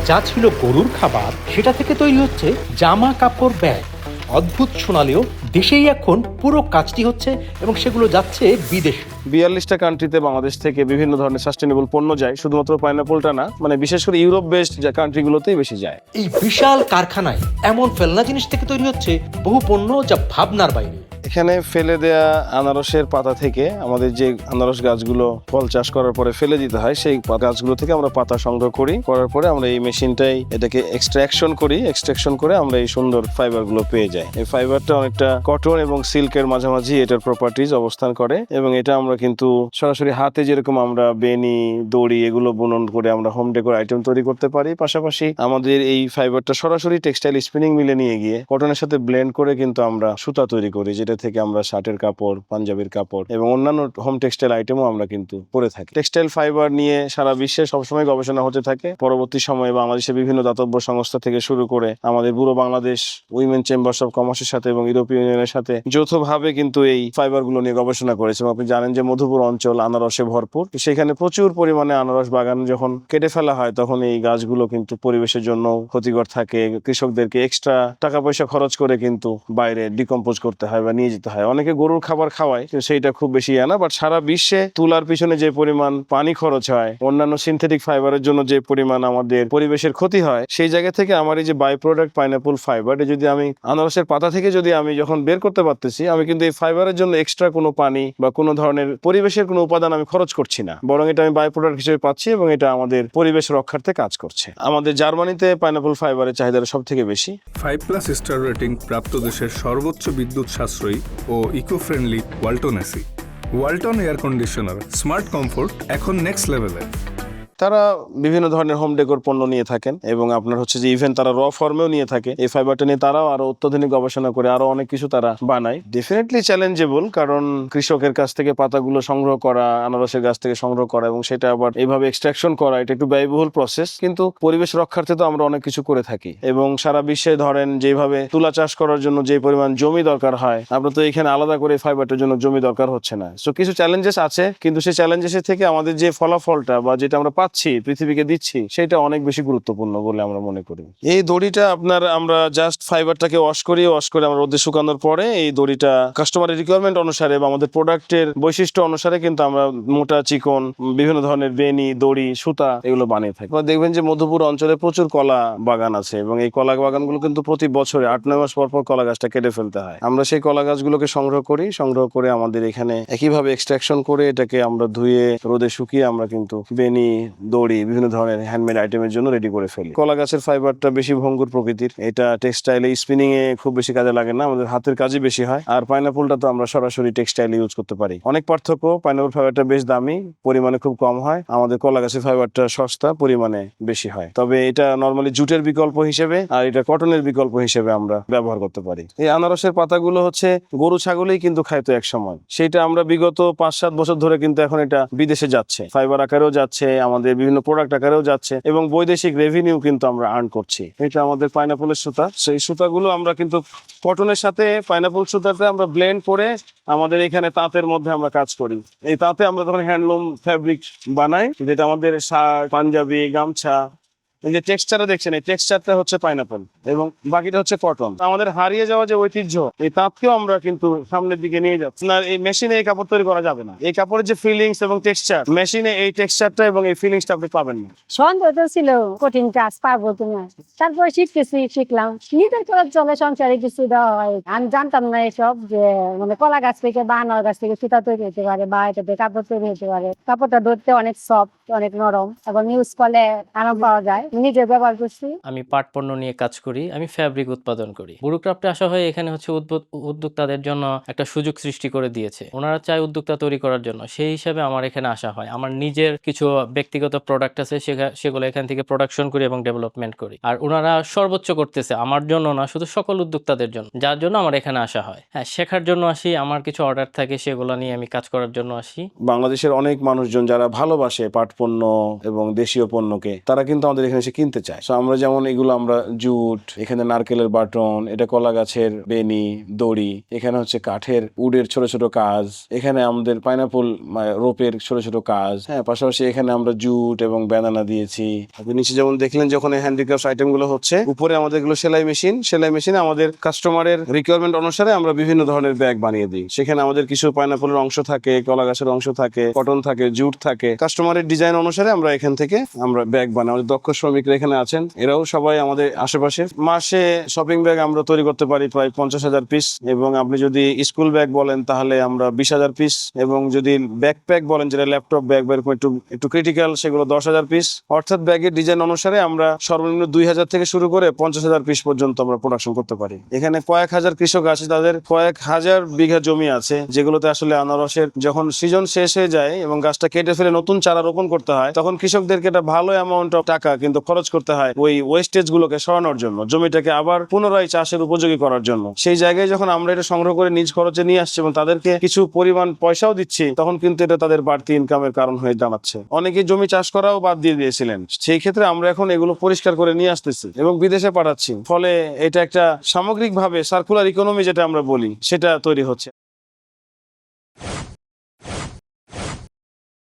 যা ছিল গরুর খাবার সেটা থেকে তৈরি হচ্ছে জামা কাপড় ব্যাগ। অদ্ভুত শোনালেও দেশেই এখন পুরো কাজটি হচ্ছে এবং সেগুলো যাচ্ছে বিদেশে। 42টা কান্ট্রিতে বাংলাদেশ থেকে বিভিন্ন ধরনের সাস্টেনেবল পণ্য যায়, শুধুমাত্র পাইনাপলটা না, মানে বিশেষ করে ইউরোপ বেসড যে কান্ট্রিগুলোতেই বেশি যায়। এই বিশাল কারখানায় এমন ফেলনা জিনিস থেকে তৈরি হচ্ছে বহু পণ্য যা ভাবনার বাইরে। এখানে ফেলে দেয়া আনারসের পাতা থেকে আমাদের যে আনারস গাছগুলো ফল চাষ করার পরে ফেলে দিতে হয়, সেই গাছগুলো থেকে আমরা পাতা সংগ্রহ করার পরে আমরা এই মেশিনটাই এটাকে এক্সট্রাকশন করে আমরা এই সুন্দর ফাইবারগুলো পেয়ে যাই। এই ফাইবারটা অনেকটা কটন এবং সিল্কের মাঝামাঝি এটার প্রপার্টিজ অবস্থান করে, এবং এটা আমরা কিন্তু সরাসরি হাতে যেরকম আমরা বেনি, দড়ি এগুলো বুনন করে আমরা হোম ডেকোর আইটেম তৈরি করতে পারি, পাশাপাশি আমাদের এই ফাইবারটা সরাসরি টেক্সটাইল স্পিনিং মিলে নিয়ে গিয়ে কটনের সাথে ব্লেন্ড করে কিন্তু আমরা সুতা তৈরি করি, যেটা থেকে আমরা শার্টের কাপড়, পাঞ্জাবির কাপড় এবং অন্যান্য হোম টেক্সটাইল আইটেমও আমরা কিন্তু করে থাকি। টেক্সটাইল ফাইবার নিয়ে সারা বিশ্বে সবসময় গবেষণা হতে থাকে। পরবর্তী সময়ে বাংলাদেশের বিভিন্ন দাতব্য সংস্থা থেকে শুরু করে আমাদের পুরো বাংলাদেশ উইমেন চেম্বার্স অফ কমার্সের সাথে এবং ইউরোপীয় ইউনিয়নের সাথে যৌথভাবে কিন্তু এই ফাইবারগুলো নিয়ে গবেষণা করেছে। আপনি জানেন যে মধুপুর অঞ্চল আনারসে ভরপুর, সেখানে প্রচুর পরিমাণে আনারস বাগান যখন কেটে ফেলা হয় তখন এই গাছগুলো কিন্তু পরিবেশের জন্য ক্ষতিকর থাকে। কৃষকদেরকে এক্সট্রা টাকা পয়সা খরচ করে কিন্তু বাইরে ডিকম্পোজ করতে হয় বা নিয়ে যেতে হয়। অনেকে গরুর খাবার খাওয়ায়, সেইটা খুব বেশি না, বাট সারা বিশ্বে তুলার পিছনে যে পরিমাণ পানি খরচ হয়, অন্যান্য সিনথেটিক ফাইবারের জন্য যে পরিমাণ আমাদের পরিবেশের ক্ষতি হয়, সেই জায়গা থেকে আমার এই যে বাই প্রোডাক্ট পাইনাপল ফাইবার, যদি আমি আনারসের পাতা থেকে যদি আমি যখন বের করতে পারতেছি, আমি কিন্তু এই ফাইবারের জন্য এক্সট্রা কোনো পানি বা কোনো ধরনের পরিবেশের কোনো উপাদান আমি খরচ করছি না, বরং এটা আমি বাই প্রোডাক্ট হিসেবে পাচ্ছি এবং এটা আমাদের পরিবেশ রক্ষার্থে কাজ করছে। আমাদের জার্মানিতে পাইনাপল ফাইবারের চাহিদাটা সব থেকে বেশি। 5+ স্টার রেটিং প্রাপ্ত দেশের সর্বোচ্চ বিদ্যুৎ সাশ্রয়ী ও eco friendly Walton AC. Walton air conditioner, smart comfort এখন নেক্সট লেভেলে। তারা বিভিন্ন ধরনের হোম ডেকোর পণ্য নিয়ে থাকেন এবং আপনার হচ্ছে যে ইভেন তারা র ফর্মেও নিয়ে থাকে। এই ফাইবারটা নিয়ে তারাও আরো অত্যাধুনিক গবেষণা করে আরো অনেক কিছু তারা বানায়। ডেফিনেটলি চ্যালেঞ্জেবল, কারণ কৃষকের কাছ থেকে পাতাগুলো সংগ্রহ করা, আনারসের গাছ থেকে সংগ্রহ করা এবং সেটা আবার এইভাবে এক্সট্রাকশন করা, এটা একটু ব্যয়বহুল প্রসেস, কিন্তু পরিবেশ রক্ষার্থে তো আমরা অনেক কিছু করে থাকি। এবং সারা বিশ্বে ধরেন যেভাবে তুলা চাষ করার জন্য যে পরিমাণ জমি দরকার হয়, আমরা তো এখানে আলাদা করে ফাইবারটার জন্য জমি দরকার হচ্ছে না। সো কিছু চ্যালেঞ্জেস আছে, কিন্তু সেই চ্যালেঞ্জেস থেকে আমাদের যে ফলাফলটা বা যেটা আমরা পাচ্ছি, পৃথিবীকে দিচ্ছি, সেটা অনেক বেশি গুরুত্বপূর্ণ বলে আমরা মনে করি। এই দড়িটা আমরা জাস্ট ফাইবারটাকে ওয়াশ করে আমরা রোদে শুকানোর পরে এই দড়িটা কাস্টমারের রিকোয়ারমেন্ট অনুসারে বা আমাদের প্রোডাক্টের বৈশিষ্ট্য অনুসারে কিন্তু আমরা মোটা চিকন বিভিন্ন ধরনের বেনি, দড়ি, সুতা এগুলো বানিয়ে থাকি। দেখবেন যে মধুপুর অঞ্চলে প্রচুর কলা বাগান আছে এবং এই কলা বাগানগুলো কিন্তু প্রতি বছরে 8-9 মাস পর কলা গাছটা কেটে ফেলতে হয়। আমরা সেই কলা গাছগুলোকে সংগ্রহ করে আমাদের এখানে একইভাবে এক্সট্রাকশন করে এটাকে আমরা ধুয়ে রোদে শুকিয়ে আমরা কিন্তু বেনি, দড়ি, বিভিন্ন ধরনের হ্যান্ডমেড আইটেমের জন্য রেডি করে ফেলি। কলা গাছের ফাইবারটা বেশি ভঙ্গুর প্রকৃতির, এটা টেক্সটাইলে স্পিনিং এ খুব বেশি কাজে লাগে না, আমাদের হাতের কাজই বেশি হয়। আর পাইনাপলটা তো আমরা সরাসরি টেক্সটাইলে ইউজ করতে পারি। অনেক পার্থক্য, পাইনাপল ফাইবারটা বেশ দামি, পরিমাণে খুব কম হয়। আমাদের কলা গাছের ফাইবারটা সস্তা, পরিমাণে বেশি হয়। তবে এটা নরমালি জুটের বিকল্প হিসেবে আর এটা কটনের বিকল্প হিসেবে আমরা ব্যবহার করতে পারি। এই আনারসের পাতাগুলো হচ্ছে গরু ছাগলেই কিন্তু খাইতো এক সময়, সেটা আমরা বিগত 5-7 বছর ধরে কিন্তু এখন এটা বিদেশে যাচ্ছে, ফাইবার আকারেও যাচ্ছে, আমাদের বিভিন্ন প্রোডাক্ট আকারেও যাচ্ছে এবং বৈদেশিক রেভিনিউ কিন্তু আমরা আর্ন করছি। এটা আমাদের পাইনাপলের সুতা। সেই সুতাগুলো আমরা কিন্তু কটনের সাথে পাইনাপল সুতাতে আমরা ব্লেন্ড করে আমাদের এখানে তাঁতের মধ্যে আমরা কাজ করি। এই তাঁতে আমরা তখন হ্যান্ডলুম ফ্যাব্রিক বানাই, যেটা আমাদের শার্ট, পাঞ্জাবি, গামছা। এই যে টেক্সচারটা দেখছেন, এই টেক্সচারটা হচ্ছে পাইনাপল এবং বাকিটা হচ্ছে কটন। আমাদের হারিয়ে যাওয়া যে ঐতিহ্য, এই তাঁতকেও আমরা কিন্তু সামনের দিকে নিয়ে যাচ্ছি না। এই মেশিনে এই কাপড় তৈরি করা যাবে না। এই কাপড়ের যে ফিলিংস এবং টেক্সচার, মেশিনে এই টেক্সচারটা এবং এই ফিলিংসটা আপনি পাবেন না। সন্দেহ তো ছিল কঠিন কাজ পারবো কিনা, তারপর শিখলাম। নিজের করার চলে, সংসারে কিছু দেওয়া হয়। আমি জানতাম না এসব, যে মানে কলা গাছ থেকে বা আনার গাছ থেকে সুতা তৈরি হতে পারে বা এটাতে কাপড় তৈরি হতে পারে। কাপড়টা ধরতে অনেক সফট, অনেক নরম এবং ইউজ করলে আরাম পাওয়া যায়। নিজে ব্যবহার করছি। আমি পাট পণ্য নিয়ে কাজ করি, আমি ফ্যাব্রিক উৎপাদন করি। বুরুক্রাফটে আসা হয় এখানে হচ্ছে উদ্যোক্তাদের জন্য একটা সুযোগ সৃষ্টি করে দিয়েছে। ওনারা চায় উদ্যোক্তা তৈরি করার জন্য, সেই হিসাবে আমার এখানে আসা হয়। আমার নিজের কিছু ব্যক্তিগত প্রোডাক্ট আছে, সেগুলো এখান থেকে প্রোডাকশন করি এবং ডেভেলপমেন্ট করি। আর ওনারা সর্বোচ্চ করতেছে আমার জন্য না, শুধু সকল উদ্যোক্তাদের জন্য, যার জন্য আমার এখানে আসা হয়। হ্যাঁ, শেখার জন্য আসি, আমার কিছু অর্ডার থাকে, সেগুলো নিয়ে আমি কাজ করার জন্য আসি। বাংলাদেশের অনেক মানুষজন যারা ভালোবাসে পাট পণ্য এবং দেশীয় পণ্যকে, তারা কিন্তু আমাদের এখানে এসে কিনতে চায়। So আমরা যেমন এগুলো আমরা জুট, এখানে নারকেলের বাটন, এটা কলা গাছের বেনি দড়ি, এখানে হচ্ছে কাঠের উডের ছোট ছোট কাজ, এখানে আমাদের পাইনাপল রোপের ছোট ছোট কাজ, হ্যাঁ, পাশাপাশি এখানে আমরা জুট এবং ব্যানানা দিয়েছি। আপনি নিচে যেমন দেখলেন যখন হ্যান্ডিক্রাফট আইটেম গুলো হচ্ছে, উপরে আমাদের এগুলো সেলাই মেশিনে আমাদের কাস্টমারের রিকোয়ারমেন্ট অনুসারে আমরা বিভিন্ন ধরনের ব্যাগ বানিয়ে দিই। সেখানে আমাদের কিছু পাইনাপলের অংশ থাকে, কলা গাছের অংশ থাকে, কটন থাকে, জুট থাকে, কাস্টমারের ডিজাইন অনুসারে আমরা এখান থেকে আমরা ব্যাগ বানাই। আমাদের দক্ষ শ্রমিকরা এখানে আছেন, এরাও সবাই আমাদের আশেপাশে। মাসে শপিং ব্যাগ আমরা তৈরি করতে পারি প্রায় 50,000 পিস, এবং আপনি যদি স্কুল ব্যাগ বলেন তাহলে আমরা 20,000 পিস, এবং যদি ব্যাকপ্যাক বলেন যেটা ল্যাপটপ ব্যাগ বা এরকম একটু ক্রিটিক্যাল, সেগুলো 10,000 পিস। অর্থাৎ ব্যাগের ডিজাইন অনুসারে আমরা সর্বনিম্ন 2,000 থেকে শুরু করে 50,000 পিস পর্যন্ত আমরা প্রোডাকশন করতে পারি। এখানে কয়েক হাজার কৃষক আছে, তাদের কয়েক হাজার বিঘা জমি আছে, যেগুলোতে আসলে আনারসের যখন সিজন শেষ হয়ে যায় এবং গাছটা কেটে ফেলে নতুন চারা রোপণ করতে হয়, তখন কৃষকদেরকে একটা ভালো অ্যামাউন্ট অফ টাকা কিন্তু খরচ করতে হয় ওই ওয়েস্টেজ গুলোকে সরানোর জন্য, জমিটাকে আবার পুনরায় চাষের উপযোগী করার জন্য। সেই জায়গায় যখন আমরা এটা সংগ্রহ করে নিজ খরচে নিয়ে আসছি এবং তাদেরকে কিছু পরিমাণ পয়সাও দিচ্ছি, তখন কিন্তু এটা তাদের বাড়তি ইনকামের কারণ হয়ে দাঁড়াচ্ছে। অনেকে জমি চাষ করাও বাদ দিয়ে দিয়েছিলেন, সেই ক্ষেত্রে আমরা এখন এগুলো পরিষ্কার করে নিয়ে আসতেছি এবং বিদেশে পাঠাচ্ছি। ফলে এটা একটা সামগ্রিকভাবে সার্কুলার ইকোনমি যেটা আমরা বলি, সেটা তৈরি হচ্ছে।